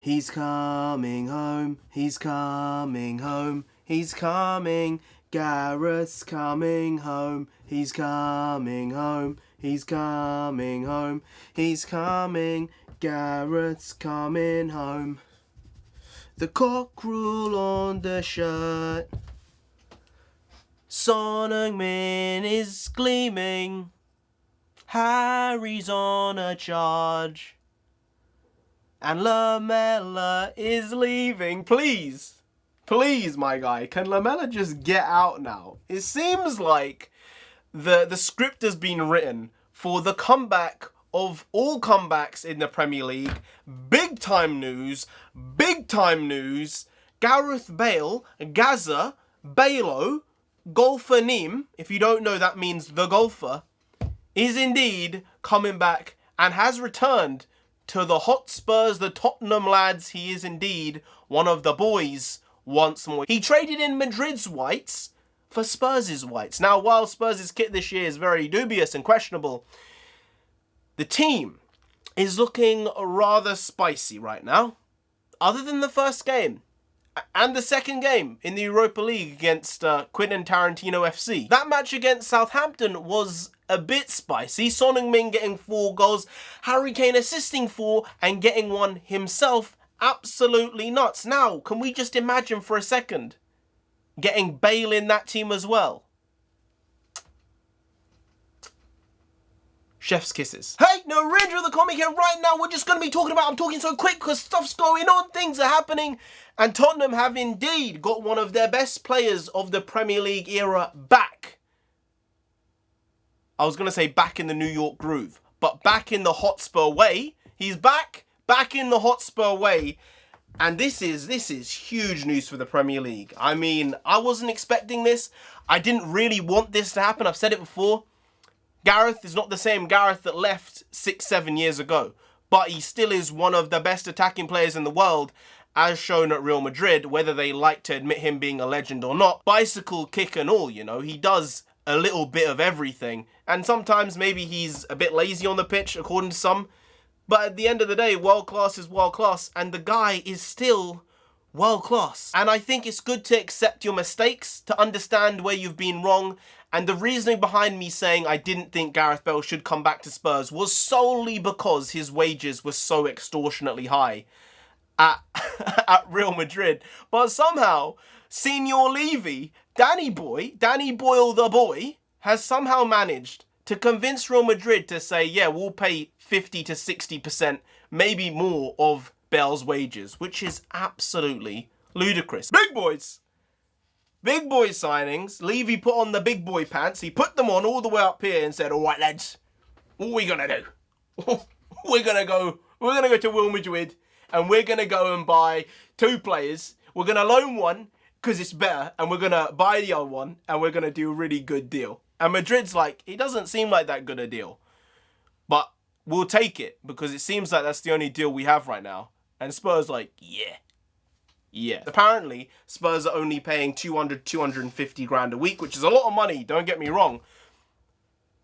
He's coming home, he's coming home, he's coming. Gareth's coming home, he's coming home, he's coming home, he's coming. Gareth's coming home. The cockerel on the shirt. Son Heung-min is gleaming. Harry's on a charge. And Lamella is leaving. Please, my guy, can Lamella just get out now? It seems like the script has been written for the comeback of all comebacks in the Premier League. Big time news. Gareth Bale, Gaza, Bale, Golfer Neem, if you don't know that means the golfer, is indeed coming back and has returned to the Hotspurs, the Tottenham lads. He is indeed one of the boys once more. He traded in Madrid's whites for Spurs' whites. Now, while Spurs' kit this year is very dubious and questionable, the team is looking rather spicy right now. Other than the first game and the second game in the Europa League against Quentin Tarantino FC. That match against Southampton was a bit spicy. Son Heung-min getting 4 goals, Harry Kane assisting 4 and getting 1 himself. Absolutely nuts. Now, can we just imagine for a second getting Bale in that team as well? Chef's kisses. Hey, NarendraTheComic here. Right now, we're just going to be talking about, I'm talking so quick because stuff's going on, things are happening, and Tottenham have indeed got one of their best players of the Premier League era back. I was going to say back in the New York groove, but back in the Hotspur way. He's back in the Hotspur way. And this is huge news for the Premier League. I mean, I wasn't expecting this. I didn't really want this to happen. I've said it before. Gareth is not the same Gareth that left 6-7 years ago, but he still is one of the best attacking players in the world, as shown at Real Madrid, whether they like to admit him being a legend or not. Bicycle kick and all, you know, he does a little bit of everything, and sometimes maybe he's a bit lazy on the pitch, according to some, but at the end of the day, world class is world class, and the guy is still world class. And I think it's good to accept your mistakes, to understand where you've been wrong. And the reasoning behind me saying I didn't think Gareth Bale should come back to Spurs was solely because his wages were so extortionately high at Real Madrid. But somehow, Senior Levy, Danny Boyle the boy, has somehow managed to convince Real Madrid to say, yeah, we'll pay 50 to 60%, maybe more, of Bale's wages, which is absolutely ludicrous. Big boys signings. Levy put on the big boy pants. He put them on all the way up here and said, all right, lads, what are we going to do? We're going to go to Real Madrid and we're going to go and buy 2 players. We're going to loan one because it's better, and we're going to buy the other one and we're going to do a really good deal. And Madrid's like, it doesn't seem like that good a deal, but we'll take it because it seems like that's the only deal we have right now. And Spurs like, yeah. Apparently, Spurs are only paying 250 grand a week, which is a lot of money, don't get me wrong.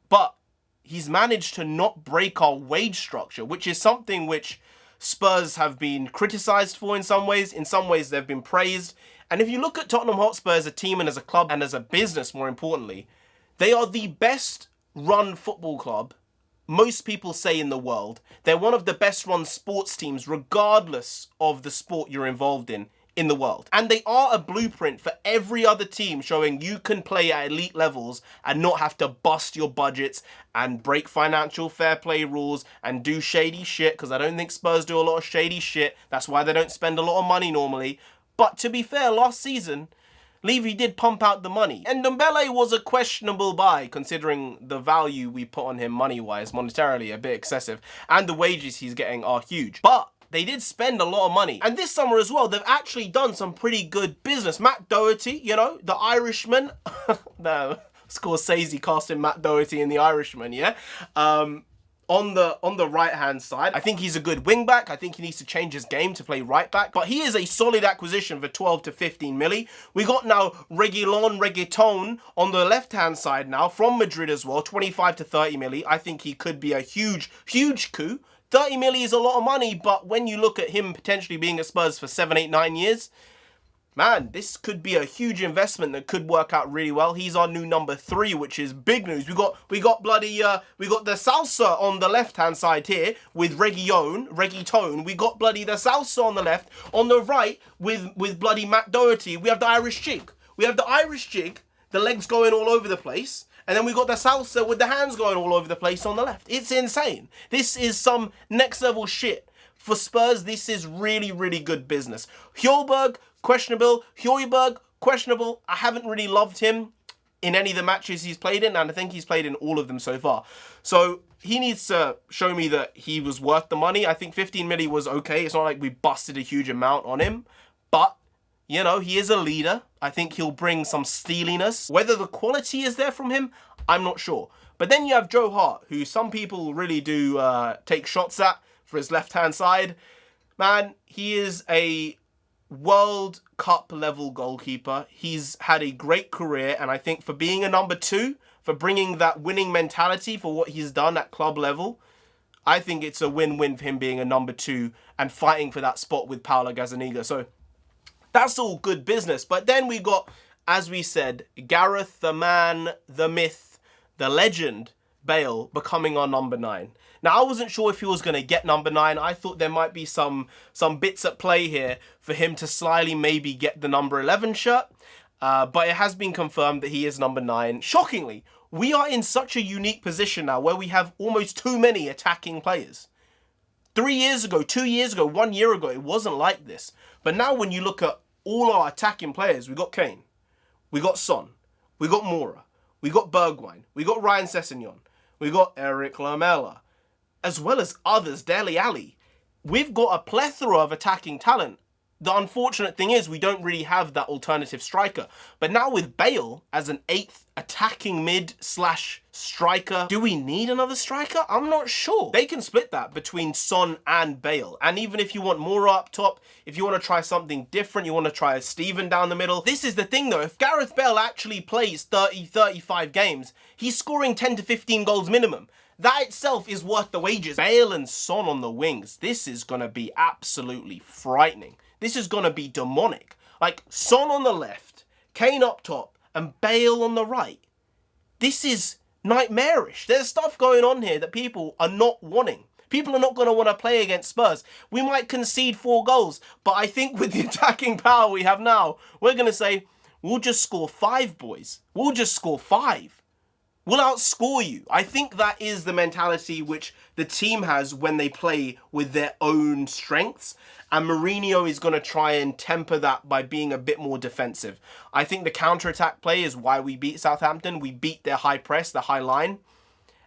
But he's managed to not break our wage structure, which is something which Spurs have been criticised for in some ways. In some ways, they've been praised. And if you look at Tottenham Hotspur as a team and as a club and as a business, more importantly, they are the best run football club most people say in the world. They're one of the best run sports teams, regardless of the sport you're involved in the world. And they are a blueprint for every other team, showing you can play at elite levels and not have to bust your budgets and break financial fair play rules and do shady shit, because I don't think Spurs do a lot of shady shit. That's why they don't spend a lot of money normally. But to be fair, last season, Levy did pump out the money. And Dembele was a questionable buy, considering the value we put on him money-wise, monetarily, a bit excessive. And the wages he's getting are huge. But they did spend a lot of money. And this summer as well, they've actually done some pretty good business. Matt Doherty, you know, the Irishman. No, Scorsese casting Matt Doherty in The Irishman, yeah? On the right-hand side, I think he's a good wing-back. I think he needs to change his game to play right-back. But he is a solid acquisition for 12 to 15 milli. We got now Reggaeton on the left-hand side now from Madrid as well, 25 to 30 milli. I think he could be a huge coup. 30 million is a lot of money, but when you look at him potentially being at Spurs for 7, 8, 9 years, man, this could be a huge investment that could work out really well. He's our new number 3, which is big news. We got the salsa on the left-hand side here with reggaeton. We got bloody the salsa on the left. On the right with bloody Matt Doherty, we have the Irish jig. The legs going all over the place. And then we got the salsa with the hands going all over the place on the left. It's insane. This is some next level shit. For Spurs, this is really, really good business. Højbjerg, questionable. Højbjerg, questionable. I haven't really loved him in any of the matches he's played in, and I think he's played in all of them so far. So he needs to show me that he was worth the money. I think 15 million was okay. It's not like we busted a huge amount on him, but you know, he is a leader. I think he'll bring some steeliness. Whether the quality is there from him, I'm not sure. But then you have Joe Hart, who some people really do take shots at for his left-hand side. Man, he is a World Cup level goalkeeper. He's had a great career, and I think for being a number 2, for bringing that winning mentality for what he's done at club level, I think it's a win-win for him being a number 2 and fighting for that spot with Paolo Gazzaniga. So that's all good business. But then we got, as we said, Gareth, the man, the myth, the legend, Bale, becoming our number 9. Now, I wasn't sure if he was going to get number 9. I thought there might be some bits at play here for him to slyly maybe get the number 11 shirt. But it has been confirmed that he is number 9. Shockingly, we are in such a unique position now where we have almost too many attacking players. 3 years ago, 2 years ago, 1 year ago, it wasn't like this. But now when you look at all our attacking players, we got Kane, we got Son, we got Moura, we got Bergwijn, we got Ryan Sessegnon, we got Eric Lamela, as well as others, Dele Alli. We've got a plethora of attacking talent. The unfortunate thing is we don't really have that alternative striker. But now with Bale as an 8th attacking mid/striker, do we need another striker? I'm not sure. They can split that between Son and Bale. And even if you want more up top, if you want to try something different, you want to try a Steven down the middle. This is the thing though, if Gareth Bale actually plays 30, 35 games, he's scoring 10 to 15 goals minimum. That itself is worth the wages. Bale and Son on the wings, this is going to be absolutely frightening. This is going to be demonic. Like, Son on the left, Kane up top, and Bale on the right. This is nightmarish. There's stuff going on here that people are not wanting. People are not going to want to play against Spurs. We might concede 4 goals, but I think with the attacking power we have now, we're going to say, we'll just score 5, boys. We'll just score 5. We'll outscore you. I think that is the mentality which the team has when they play with their own strengths. And Mourinho is going to try and temper that by being a bit more defensive. I think the counter-attack play is why we beat Southampton. We beat their high press, the high line.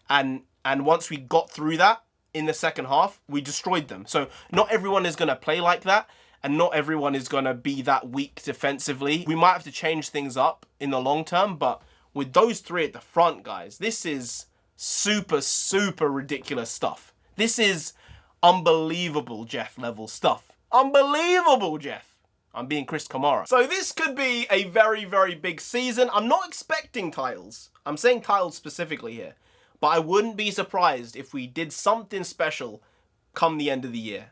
And once we got through that in the second half, we destroyed them. So not everyone is going to play like that. And not everyone is going to be that weak defensively. We might have to change things up in the long term, but with those 3 at the front, guys, this is super, super ridiculous stuff. This is unbelievable Jeff level stuff. Unbelievable, Jeff. I'm being Chris Kamara. So this could be a very, very big season. I'm not expecting titles. I'm saying titles specifically here. But I wouldn't be surprised if we did something special come the end of the year.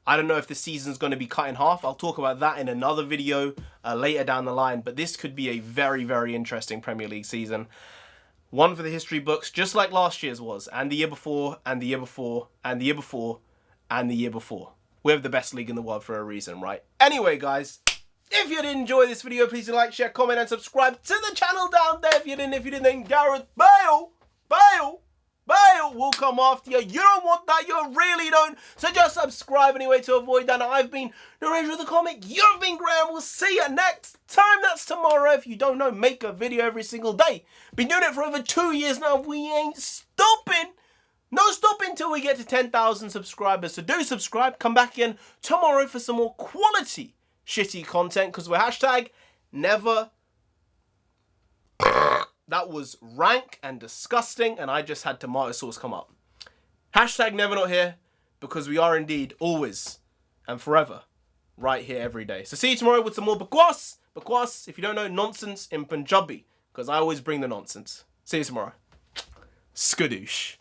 I don't know if the season's going to be cut in half. I'll talk about that in another video later down the line. But this could be a very, very interesting Premier League season. One for the history books, just like last year's was. And the year before, and the year before, and the year before, and the year before. We have the best league in the world for a reason, right? Anyway, guys, if you did enjoy this video, please do like, share, comment, and subscribe to the channel down there. If you didn't, then Gareth Bale will come after you. You don't want that, you really don't. So just subscribe anyway to avoid that. I've been NarendraTheComic. You've been Graham. We'll see you next time. That's tomorrow. If you don't know, make a video every single day. Been doing it for over 2 years now. We ain't stopping. No stopping till we get to 10,000 subscribers. So do subscribe. Come back again tomorrow for some more quality shitty content because we're hashtag never. That was rank and disgusting, and I just had tomato sauce come up. Hashtag never not here, because we are indeed always and forever right here every day. So see you tomorrow with some more bakwas. Bakwas, if you don't know, nonsense in Punjabi, because I always bring the nonsense. See you tomorrow. Skadoosh.